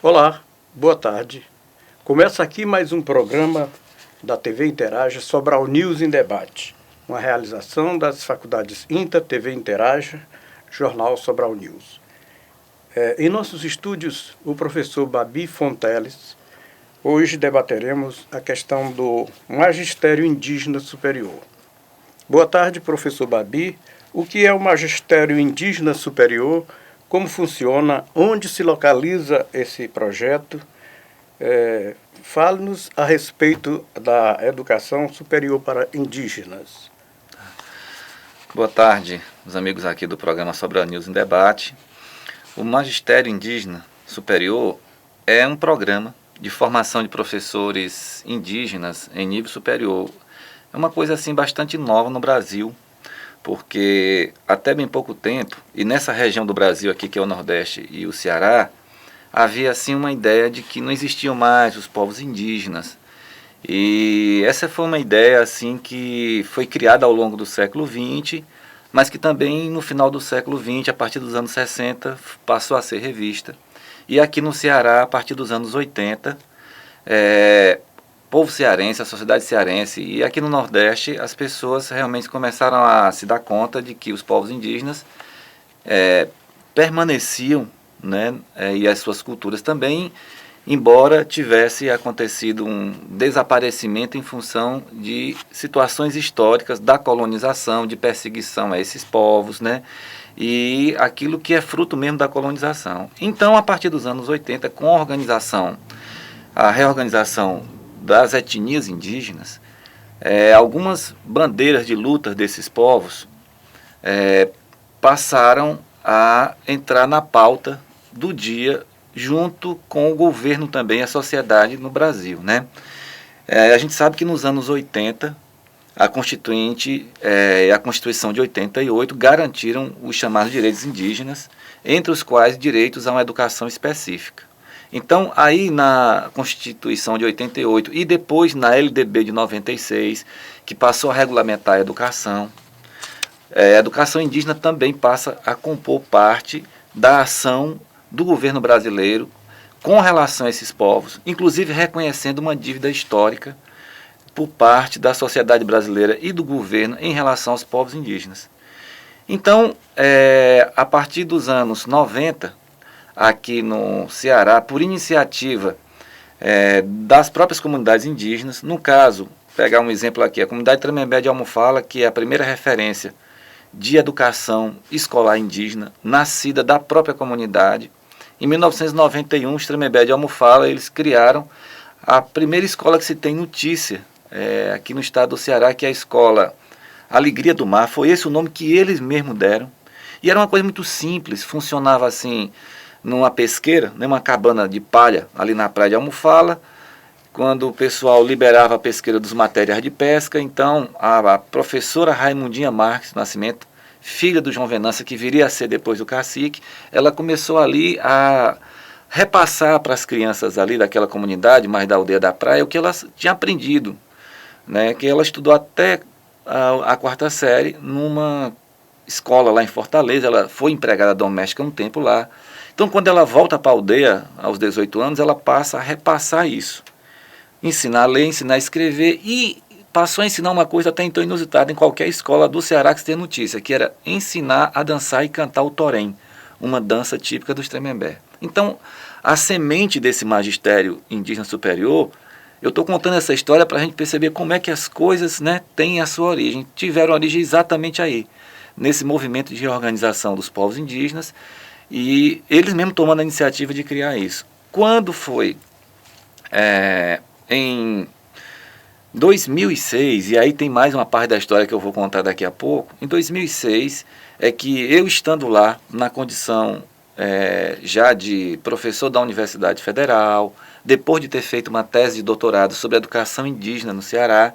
Olá, boa tarde. Começa aqui mais um programa da TV Interage Sobral News em Debate, uma realização das faculdades INTA, TV Interage, Jornal Sobral News. Em nossos estúdios, o professor Babi Fonteles. Hoje debateremos a questão do Magistério Indígena Superior. Boa tarde, professor Babi. O que é o Magistério Indígena Superior? Como funciona? Onde se localiza esse projeto? Fale-nos a respeito da educação superior para indígenas. Boa tarde, os amigos aqui do programa Sobral News em Debate. O Magistério Indígena Superior é um programa de formação de professores indígenas em nível superior. É uma coisa assim bastante nova no Brasil, porque até bem pouco tempo, e nessa região do Brasil aqui que é o Nordeste e o Ceará, havia assim uma ideia de que não existiam mais os povos indígenas. E essa foi uma ideia assim que foi criada ao longo do século XX, mas que também no final do século XX, a partir dos anos 60, passou a ser revista. E aqui no Ceará, a partir dos anos 80, povo cearense, a sociedade cearense, e aqui no Nordeste as pessoas realmente começaram a se dar conta de que os povos indígenas permaneciam, né, e as suas culturas também, embora tivesse acontecido um desaparecimento em função de situações históricas da colonização, de perseguição a esses povos, né, e aquilo que é fruto mesmo da colonização. Então, a partir dos anos 80, com a reorganização das etnias indígenas, algumas bandeiras de luta desses povos passaram a entrar na pauta do dia, junto com o governo também, a sociedade no Brasil, né? A gente sabe que nos anos 80, a Constituição de 88 garantiram os chamados direitos indígenas, entre os quais direitos a uma educação específica. Então, aí na Constituição de 88 e depois na LDB de 96, que passou a regulamentar a educação indígena também passa a compor parte da ação do governo brasileiro com relação a esses povos, inclusive reconhecendo uma dívida histórica por parte da sociedade brasileira e do governo em relação aos povos indígenas. Então, a partir dos anos 90, aqui no Ceará, por iniciativa das próprias comunidades indígenas, no caso, pegar um exemplo aqui, a comunidade Tremembé de Almofala, que é a primeira referência de educação escolar indígena, nascida da própria comunidade. Em 1991, os Tremembé de Almofala, eles criaram a primeira escola que se tem notícia aqui no estado do Ceará, que é a escola Alegria do Mar. Foi esse o nome que eles mesmos deram. E era uma coisa muito simples, funcionava assim, numa pesqueira, numa cabana de palha, ali na praia de Almofala, quando o pessoal liberava a pesqueira dos materiais de pesca. Então a professora Raimundinha Marques Nascimento, filha do João Venâncio, que viria a ser depois do cacique, ela começou ali a repassar para as crianças ali daquela comunidade, mais da aldeia da praia, o que ela tinha aprendido, né, que ela estudou até a quarta série numa escola lá em Fortaleza. Ela foi empregada doméstica um tempo lá. Então, quando ela volta para a aldeia, aos 18 anos, ela passa a repassar isso. Ensinar a ler, ensinar a escrever, e passou a ensinar uma coisa até então inusitada em qualquer escola do Ceará que se tem notícia, que era ensinar a dançar e cantar o torém, uma dança típica dos Tremembé. Então, a semente desse magistério indígena superior, eu estou contando essa história para a gente perceber como é que as coisas, né, têm a sua origem, tiveram origem exatamente aí, nesse movimento de reorganização dos povos indígenas, e eles mesmos tomando a iniciativa de criar isso. Quando foi em 2006, e aí tem mais uma parte da história que eu vou contar daqui a pouco, em 2006 é que eu, estando lá na condição já de professor da Universidade Federal, depois de ter feito uma tese de doutorado sobre educação indígena no Ceará,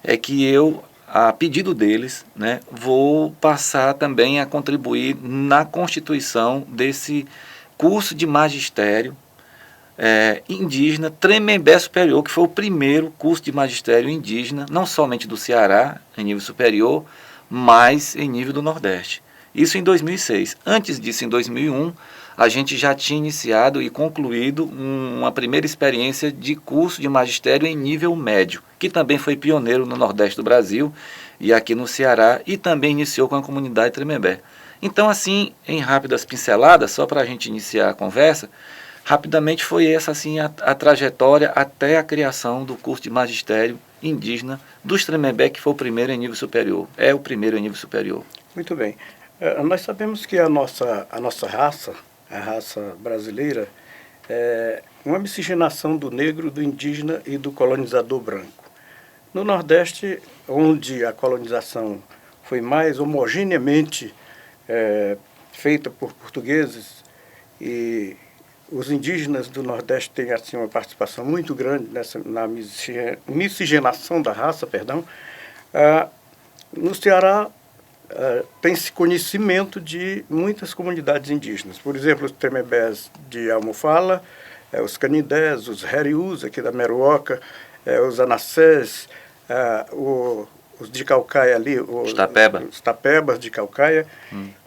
é que eu, a pedido deles, né, vou passar também a contribuir na constituição desse curso de magistério indígena Tremembé Superior, que foi o primeiro curso de magistério indígena, não somente do Ceará, em nível superior, mas em nível do Nordeste. Isso em 2006. Antes disso, em 2001, a gente já tinha iniciado e concluído uma primeira experiência de curso de magistério em nível médio, que também foi pioneiro no Nordeste do Brasil e aqui no Ceará, e também iniciou com a comunidade Tremembé. Então, assim, em rápidas pinceladas, só para a gente iniciar a conversa, rapidamente foi essa assim a trajetória até a criação do curso de magistério indígena dos Tremembé, que foi o primeiro em nível superior, é o primeiro em nível superior. Muito bem. Nós sabemos que a nossa raça, a raça brasileira, é uma miscigenação do negro, do indígena e do colonizador branco. No Nordeste, onde a colonização foi mais homogeneamente feita por portugueses, e os indígenas do Nordeste têm assim, uma participação muito grande na miscigenação da raça, perdão. No Ceará, tem-se conhecimento de muitas comunidades indígenas. Por exemplo, os Tremembés de Almofala, os Canindés, os Heriús, aqui da Meruoca, os Anassés, os de Caucaia ali, os Tapebas de Caucaia.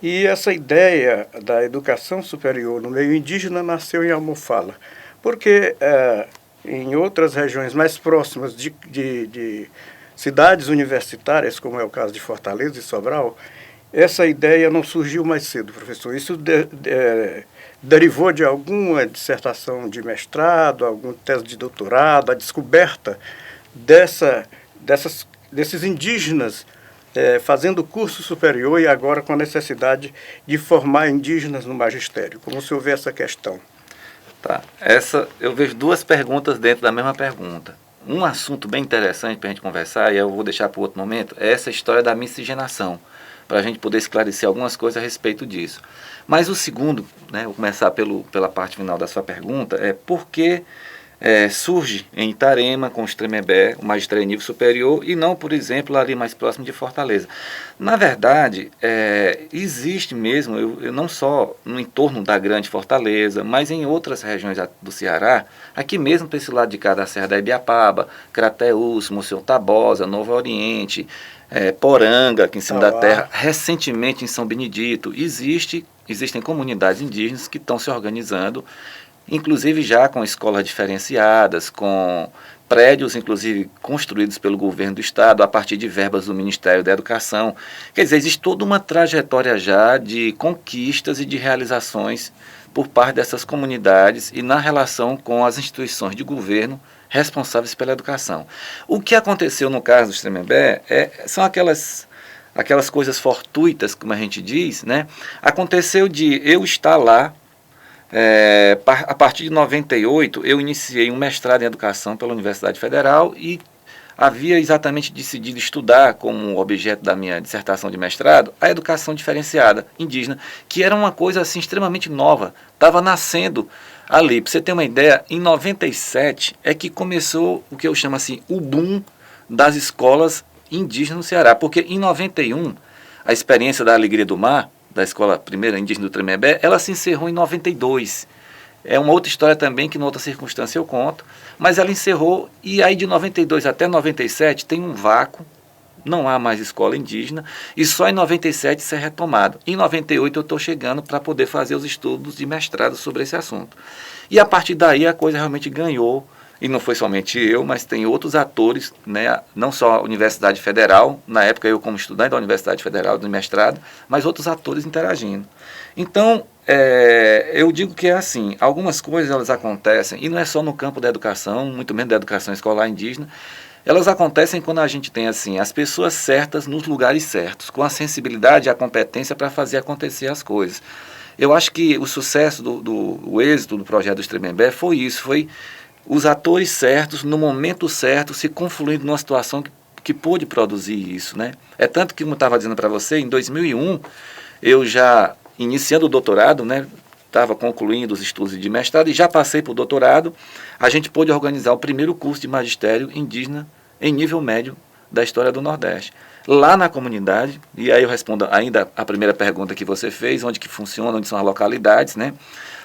E essa ideia da educação superior no meio indígena nasceu em Almofala, porque em outras regiões mais próximas de cidades universitárias, como é o caso de Fortaleza e Sobral, essa ideia não surgiu mais cedo, professor. Isso derivou de alguma dissertação de mestrado, alguma tese de doutorado, a descoberta desses indígenas fazendo curso superior e agora com a necessidade de formar indígenas no magistério. Como o senhor vê essa questão? Tá. Eu vejo duas perguntas dentro da mesma pergunta. Um assunto bem interessante para a gente conversar, e eu vou deixar para outro momento, é essa história da miscigenação, para a gente poder esclarecer algumas coisas a respeito disso. Mas o segundo, né, vou começar pela parte final da sua pergunta, é por que surge em Itarema, com os Tremembé, o magistério em nível superior, e não, por exemplo, ali mais próximo de Fortaleza. Na verdade, existe mesmo, eu não só no entorno da grande Fortaleza, mas em outras regiões do Ceará, aqui mesmo para esse lado de cá da Serra da Ibiapaba, Crateús, Monsenhor Tabosa, Novo Oriente, Poranga, aqui em cima da terra, recentemente em São Benedito, existem comunidades indígenas que estão se organizando, inclusive já com escolas diferenciadas, com prédios, inclusive, construídos pelo governo do Estado, a partir de verbas do Ministério da Educação. Quer dizer, existe toda uma trajetória já de conquistas e de realizações por parte dessas comunidades e na relação com as instituições de governo responsáveis pela educação. O que aconteceu no caso do Tremembé são aquelas coisas fortuitas, como a gente diz, né? Aconteceu de eu estar lá. A partir de 98, eu iniciei um mestrado em educação pela Universidade Federal e havia exatamente decidido estudar como objeto da minha dissertação de mestrado a educação diferenciada indígena, que era uma coisa assim extremamente nova, estava nascendo ali. Para você ter uma ideia, em 97 é que começou o que eu chamo assim, o boom das escolas indígenas no Ceará, porque em 91, a experiência da Alegria do Mar, da Escola Primeira Indígena do Tremembé, ela se encerrou em 92. É uma outra história também que, em outra circunstância, eu conto, mas ela encerrou e aí de 92 até 97 tem um vácuo, não há mais escola indígena, e só em 97 isso é retomado. Em 98 eu estou chegando para poder fazer os estudos de mestrado sobre esse assunto. E a partir daí a coisa realmente ganhou, e não foi somente eu, mas tem outros atores, né, não só a Universidade Federal, na época eu como estudante da Universidade Federal do mestrado, mas outros atores interagindo. Então, eu digo que é assim, algumas coisas elas acontecem, e não é só no campo da educação, muito menos da educação escolar indígena, elas acontecem quando a gente tem assim as pessoas certas nos lugares certos, com a sensibilidade e a competência para fazer acontecer as coisas. Eu acho que o sucesso, o êxito do projeto do Tremembé foi isso, foi os atores certos, no momento certo, se confluindo numa situação que pôde produzir isso, né? É tanto que, como eu estava dizendo para você, em 2001, eu já, iniciando o doutorado, né, estava concluindo os estudos de mestrado e já passei para o doutorado, a gente pôde organizar o primeiro curso de magistério indígena em nível médio da história do Nordeste. Lá na comunidade, e aí eu respondo ainda a primeira pergunta que você fez, onde que funciona, onde são as localidades, né?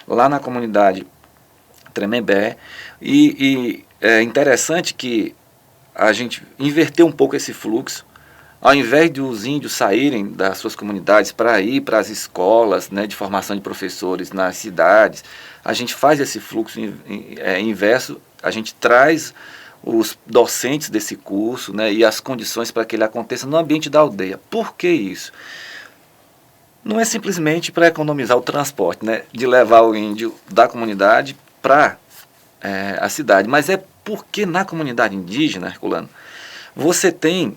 Lá na comunidade Tremembé, e é interessante que a gente inverteu um pouco esse fluxo. Ao invés de os índios saírem das suas comunidades para ir para as escolas, né, de formação de professores nas cidades, a gente faz esse fluxo inverso, a gente traz os docentes desse curso, né, e as condições para que ele aconteça no ambiente da aldeia. Por que isso? Não é simplesmente para economizar o transporte, né, de levar o índio da comunidade para a cidade, mas é porque na comunidade indígena, Herculano, você tem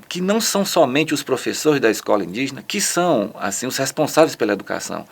que não são somente os professores da escola indígena que são assim os responsáveis pela educação.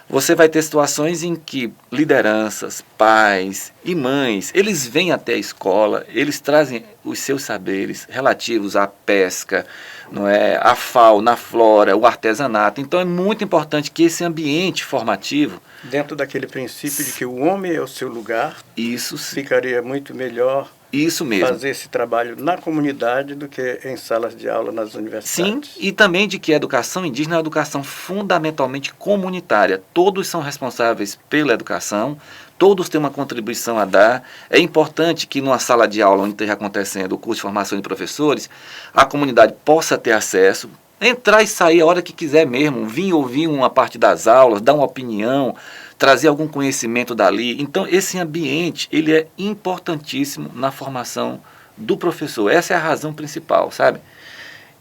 Você vai ter situações em que lideranças, pais e mães, eles vêm até a escola, eles trazem os seus saberes relativos à pesca, não é, à fauna, à flora, o artesanato. Então é muito importante que esse ambiente formativo... Dentro daquele princípio de que o homem é o seu lugar, isso ficaria muito melhor isso mesmo. fazer esse trabalho na comunidade do que em salas de aula nas universidades. Sim, e também de que a educação indígena é uma educação fundamentalmente comunitária. Todos são responsáveis pela educação, todos têm uma contribuição a dar. É importante que numa sala de aula onde esteja acontecendo o curso de formação de professores, a comunidade possa ter acesso, entrar e sair a hora que quiser mesmo, vir ouvir uma parte das aulas, dar uma opinião, trazer algum conhecimento dali. Então, esse ambiente, ele é importantíssimo na formação do professor. Essa é a razão principal, sabe?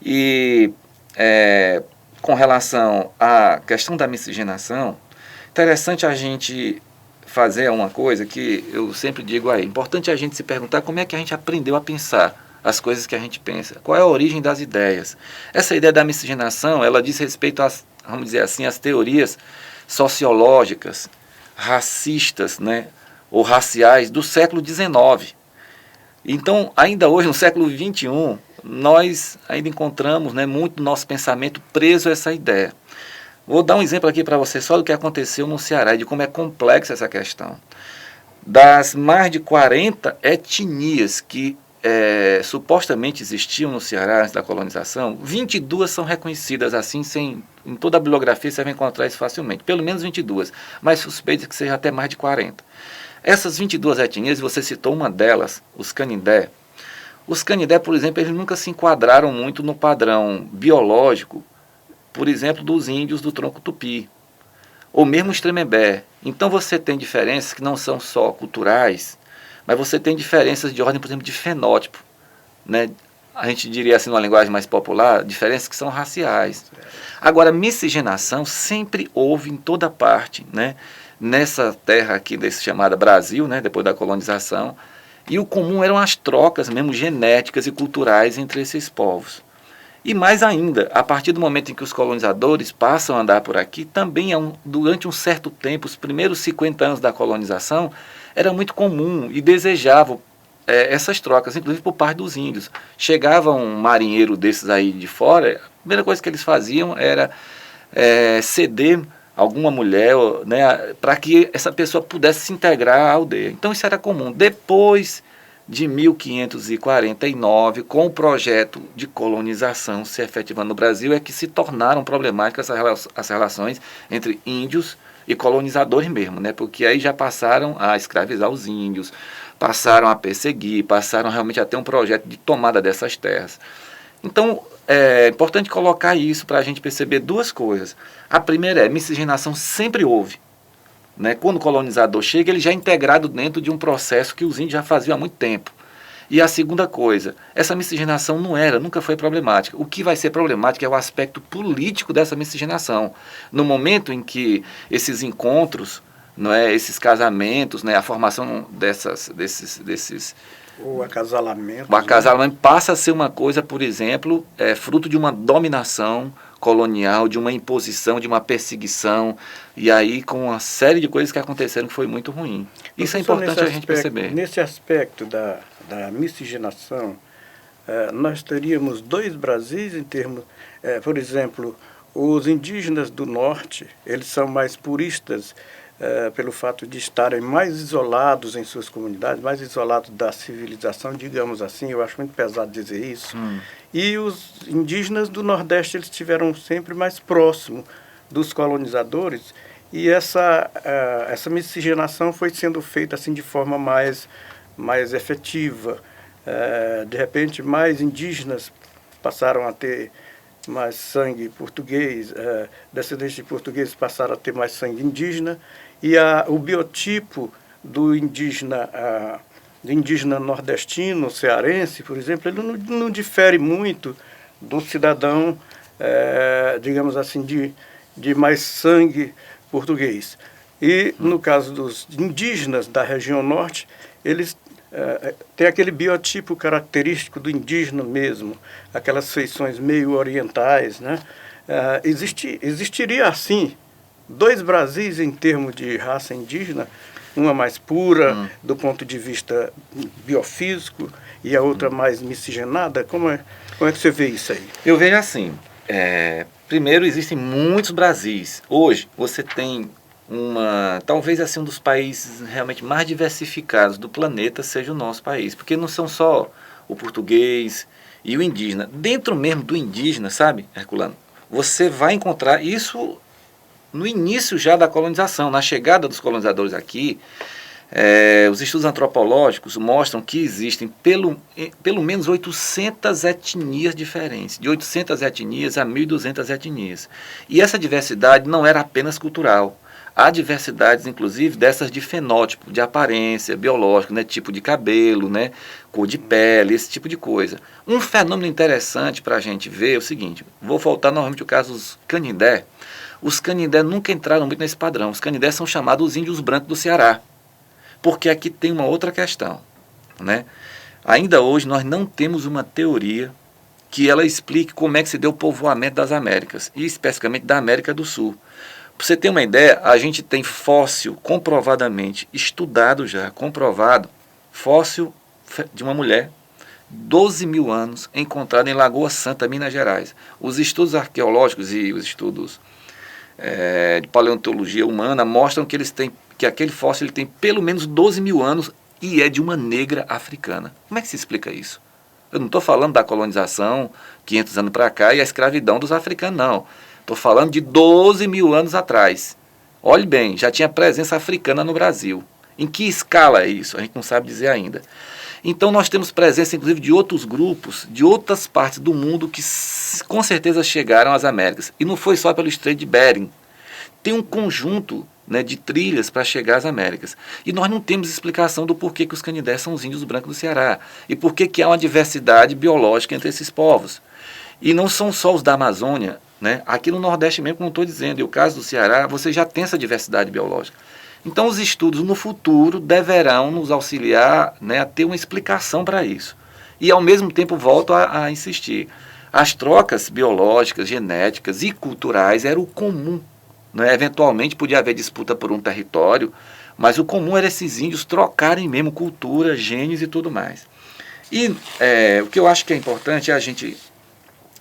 E com relação à questão da miscigenação, interessante a gente fazer uma coisa que eu sempre digo aí, importante a gente se perguntar como é que a gente aprendeu a pensar as coisas que a gente pensa, qual é a origem das ideias. Essa ideia da miscigenação, ela diz respeito às, vamos dizer assim, às teorias sociológicas, racistas, né, ou raciais do século XIX. Então, ainda hoje, no século XXI, nós ainda encontramos, né, muito do nosso pensamento preso a essa ideia. Vou dar um exemplo aqui para você só do que aconteceu no Ceará e de como é complexa essa questão. Das mais de 40 etnias que supostamente existiam no Ceará antes da colonização, 22 são reconhecidas assim, em toda a bibliografia você vai encontrar isso facilmente, pelo menos 22, mas suspeita que seja até mais de 40. Essas 22 etnias, você citou uma delas, os Canindé. Os Canindé, por exemplo, eles nunca se enquadraram muito no padrão biológico, por exemplo, dos índios do tronco tupi, ou mesmo os Tremembé. Então você tem diferenças que não são só culturais, mas você tem diferenças de ordem, por exemplo, de fenótipo, né? A gente diria assim, numa linguagem mais popular, diferenças que são raciais. Agora, miscigenação sempre houve em toda parte, né? Nessa terra aqui, chamada Brasil, né? Depois da colonização, e o comum eram as trocas mesmo genéticas e culturais entre esses povos. E mais ainda, a partir do momento em que os colonizadores passam a andar por aqui, também durante um certo tempo, os primeiros 50 anos da colonização, era muito comum e desejavam essas trocas, inclusive por parte dos índios. Chegava um marinheiro desses aí de fora, a primeira coisa que eles faziam era ceder alguma mulher, né, para que essa pessoa pudesse se integrar à aldeia. Então isso era comum. Depois de 1549, com o projeto de colonização se efetivando no Brasil, é que se tornaram problemáticas as relações entre índios e colonizadores mesmo, né? Porque aí já passaram a escravizar os índios, passaram a perseguir, passaram realmente a ter um projeto de tomada dessas terras. Então, é importante colocar isso para a gente perceber duas coisas. A primeira é, miscigenação sempre houve. Né? Quando o colonizador chega, ele já é integrado dentro de um processo que os índios já faziam há muito tempo. E a segunda coisa, essa miscigenação nunca foi problemática. O que vai ser problemático é o aspecto político dessa miscigenação. No momento em que esses encontros, esses casamentos, a formação desses o acasalamento. O acasalamento passa a ser uma coisa, por exemplo, fruto de uma dominação colonial, de uma imposição, de uma perseguição, e aí com uma série de coisas que aconteceram que foi muito ruim. Isso é importante a gente perceber. Nesse aspecto da miscigenação, nós teríamos dois Brasis em termos, por exemplo, os indígenas do norte, eles são mais puristas pelo fato de estarem mais isolados em suas comunidades, mais isolados da civilização, digamos assim, eu acho muito pesado dizer isso. E os indígenas do Nordeste, eles estiveram sempre mais próximos dos colonizadores, e essa miscigenação foi sendo feita assim de forma mais efetiva. De repente, mais indígenas passaram a ter mais sangue português, descendentes de portugueses passaram a ter mais sangue indígena, e o biotipo do indígena nordestino, cearense, por exemplo, ele não difere muito do cidadão, digamos assim, de mais sangue português. E no caso dos indígenas da região norte, eles têm aquele biotipo característico do indígena mesmo, aquelas feições meio orientais, né? Existiria, assim, dois Brasis em termos de raça indígena, uma mais pura do ponto de vista biofísico e a outra mais miscigenada? Como é que você vê isso aí? Eu vejo assim, primeiro existem muitos Brasis. Hoje você tem talvez assim um dos países realmente mais diversificados do planeta seja o nosso país, porque não são só o português e o indígena. Dentro mesmo do indígena, sabe, Herculano, você vai encontrar isso no início já da colonização, na chegada dos colonizadores aqui. Os estudos antropológicos mostram que existem pelo menos 800 etnias diferentes, de 800 etnias a 1.200 etnias. E essa diversidade não era apenas cultural. Há diversidades, inclusive, dessas de fenótipo, de aparência, biológico, né, tipo de cabelo, né, cor de pele, esse tipo de coisa. Um fenômeno interessante para a gente ver é o seguinte, vou voltar novamente ao caso dos Canindé. Os Canindé nunca entraram muito nesse padrão. Os Canindé são chamados os índios brancos do Ceará, porque aqui tem uma outra questão, né? Ainda hoje nós não temos uma teoria que ela explique como é que se deu o povoamento das Américas, e especificamente da América do Sul. Para você ter uma ideia, a gente tem fóssil comprovadamente estudado já, comprovado, fóssil de uma mulher, 12 mil anos, encontrado em Lagoa Santa, Minas Gerais. Os estudos arqueológicos e os estudos de paleontologia humana mostram que aquele fóssil ele tem pelo menos 12 mil anos e é de uma negra africana. Como é que se explica isso? Eu não estou falando da colonização, 500 anos para cá, e a escravidão dos africanos, não. Estou falando de 12 mil anos atrás. Olhe bem, já tinha presença africana no Brasil. Em que escala é isso? A gente não sabe dizer ainda. Então nós temos presença, inclusive, de outros grupos, de outras partes do mundo que com certeza chegaram às Américas. E não foi só pelo Estreito de Bering. Tem um conjunto, né, de trilhas para chegar às Américas. E nós não temos explicação do porquê que os Canindés são os índios brancos do Ceará. E por que há uma diversidade biológica entre esses povos. E não são só os da Amazônia, né? Aqui no Nordeste mesmo, como estou dizendo, e o caso do Ceará, você já tem essa diversidade biológica. Então os estudos no futuro deverão nos auxiliar, né, a ter uma explicação para isso. E ao mesmo tempo volto a insistir, as trocas biológicas, genéticas e culturais eram o comum, né? Eventualmente podia haver disputa por um território, mas o comum era esses índios trocarem mesmo cultura, genes e tudo mais. E o que eu acho que é importante é a gente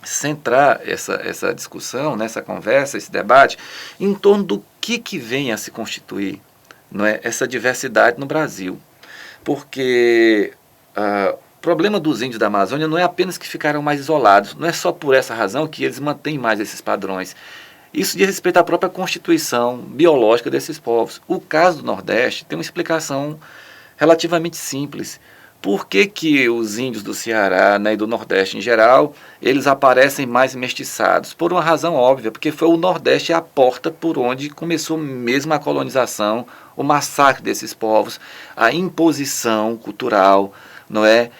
centrar essa discussão, nessa conversa, esse debate, em torno do que vem a se constituir, não é, essa diversidade no Brasil. Porque o problema dos índios da Amazônia não é apenas que ficaram mais isolados, não é só por essa razão que eles mantêm mais esses padrões. Isso diz respeito à própria constituição biológica desses povos. O caso do Nordeste tem uma explicação relativamente simples. Por que os índios do Ceará, né, e do Nordeste em geral, eles aparecem mais mestiçados? Por uma razão óbvia, porque foi o Nordeste a porta por onde começou mesmo a colonização, o massacre desses povos, a imposição cultural, não é?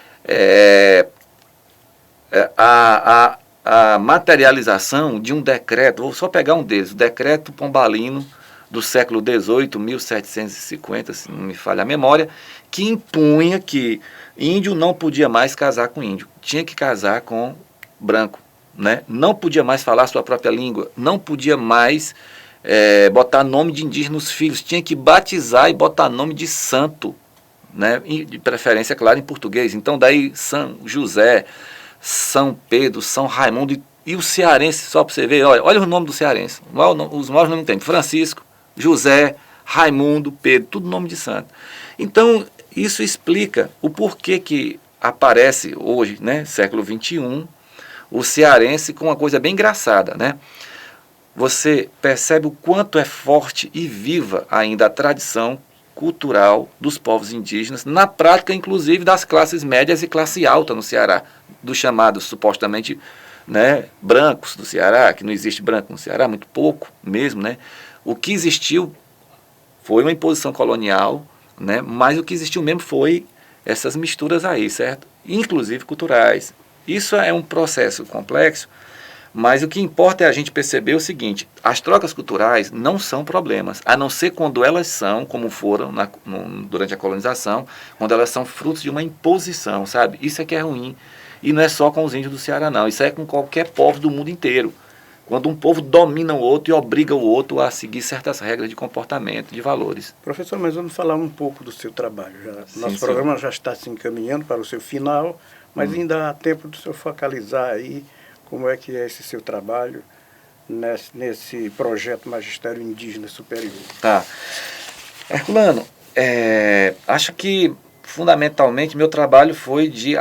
A materialização de um decreto, vou só pegar um deles, o decreto pombalino do século XVIII, 1750, se não me falha a memória, que impunha que índio não podia mais casar com índio, tinha que casar com branco, né? Não podia mais falar sua própria língua, não podia mais botar nome de indígena nos filhos, tinha que batizar e botar nome de santo, né? De preferência, claro, em português. Então daí São José, São Pedro, São Raimundo e o cearense, só para você ver, olha o nome do cearense, os maiores nomes tem, Francisco, José, Raimundo, Pedro, tudo nome de santo. Então, isso explica o porquê que aparece hoje, né, século XXI, o cearense com uma coisa bem engraçada, né? Você percebe o quanto é forte e viva ainda a tradição cultural dos povos indígenas, na prática, inclusive, das classes médias e classe alta no Ceará. dos chamados supostamente, né, brancos do Ceará, que não existe branco no Ceará, muito pouco mesmo, né? O que existiu foi uma imposição colonial, né? Mas o que existiu mesmo foi essas misturas aí, certo? Inclusive culturais. Isso é um processo complexo, mas o que importa é a gente perceber o seguinte: as trocas culturais não são problemas, a não ser quando elas são, como foram durante a colonização, quando elas são frutos de uma imposição, sabe? Isso é que é ruim. E não é só com os índios do Ceará, não. Isso é com qualquer povo do mundo inteiro. Quando um povo domina o outro e obriga o outro a seguir certas regras de comportamento, de valores. Professor, mas vamos falar um pouco do seu trabalho. Nosso Sim, programa já está se encaminhando para o seu final, mas ainda há tempo do senhor focalizar aí como é que é esse seu trabalho nesse projeto Magistério Indígena Superior. Tá. Herculano, acho que fundamentalmente meu trabalho foi de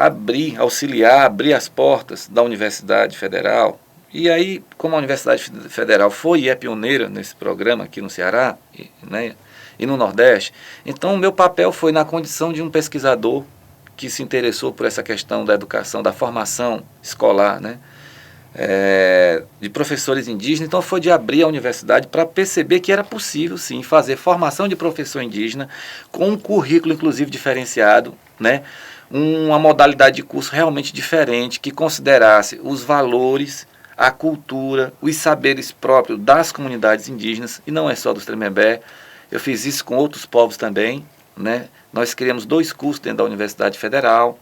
auxiliar, abrir as portas da Universidade Federal. E aí, como a Universidade Federal foi e é pioneira nesse programa aqui no Ceará, né, e no Nordeste, então o meu papel foi na condição de um pesquisador que se interessou por essa questão da educação, da formação escolar, né, de professores indígenas. Então foi de abrir a universidade para perceber que era possível sim fazer formação de professor indígena com um currículo inclusive diferenciado, né, uma modalidade de curso realmente diferente, que considerasse os valores, a cultura, os saberes próprios das comunidades indígenas, e não é só dos Tremembé. Eu fiz isso com outros povos também, né? Nós criamos 2 cursos dentro da Universidade Federal,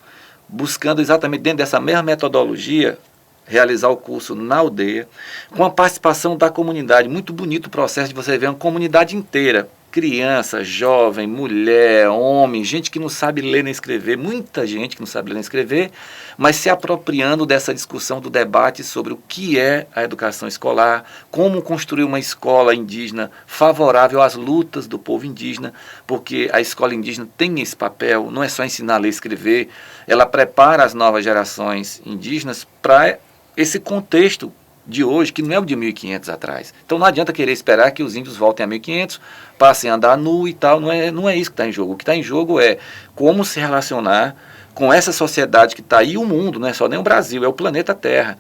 buscando exatamente dentro dessa mesma metodologia realizar o curso na aldeia, com a participação da comunidade. Muito bonito o processo de você ver uma comunidade inteira, criança, jovem, mulher, homem, gente que não sabe ler nem escrever, muita gente que não sabe ler nem escrever, mas se apropriando dessa discussão, do debate sobre o que é a educação escolar, como construir uma escola indígena favorável às lutas do povo indígena, porque a escola indígena tem esse papel, não é só ensinar a ler e escrever, ela prepara as novas gerações indígenas para esse contexto de hoje, que não é o de 1500 atrás. Então não adianta querer esperar que os índios voltem a 1500, passem a andar nu e tal, não é isso que está em jogo. O que está em jogo é como se relacionar com essa sociedade que está aí, o mundo, não é só nem o Brasil, é o planeta Terra.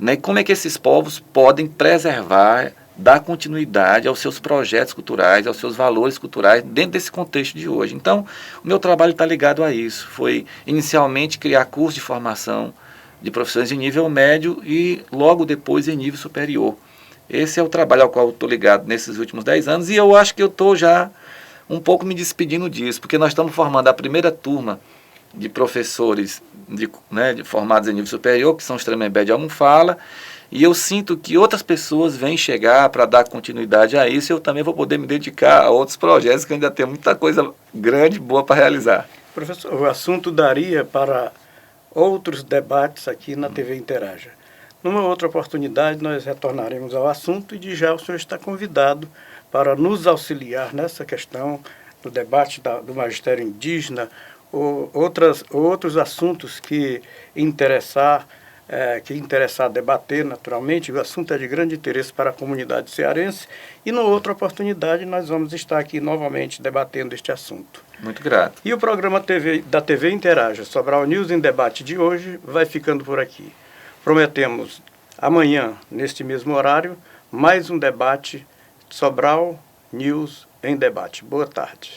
Né? Como é que esses povos podem preservar, dar continuidade aos seus projetos culturais, aos seus valores culturais, dentro desse contexto de hoje. Então, o meu trabalho está ligado a isso. Foi, inicialmente, criar curso de formação de professores em nível médio e logo depois em nível superior. Esse é o trabalho ao qual eu estou ligado nesses últimos 10 anos, e eu acho que eu estou já um pouco me despedindo disso, porque nós estamos formando a primeira turma de professores formados em nível superior, que são os Tremembé de Almofala, e eu sinto que outras pessoas vêm chegar para dar continuidade a isso, e eu também vou poder me dedicar a outros projetos, que ainda tem muita coisa grande e boa para realizar. Professor, o assunto daria para outros debates aqui na TV Interaja. Numa outra oportunidade, nós retornaremos ao assunto, e de já o senhor está convidado para nos auxiliar nessa questão do debate do magistério indígena, ou outros assuntos que interessar debater naturalmente. O assunto é de grande interesse para a comunidade cearense, e numa outra oportunidade nós vamos estar aqui novamente debatendo este assunto. Muito grato. E o programa da TV Interaja, Sobral News em Debate de hoje, vai ficando por aqui. Prometemos amanhã, neste mesmo horário, mais um debate Sobral News em Debate. Boa tarde.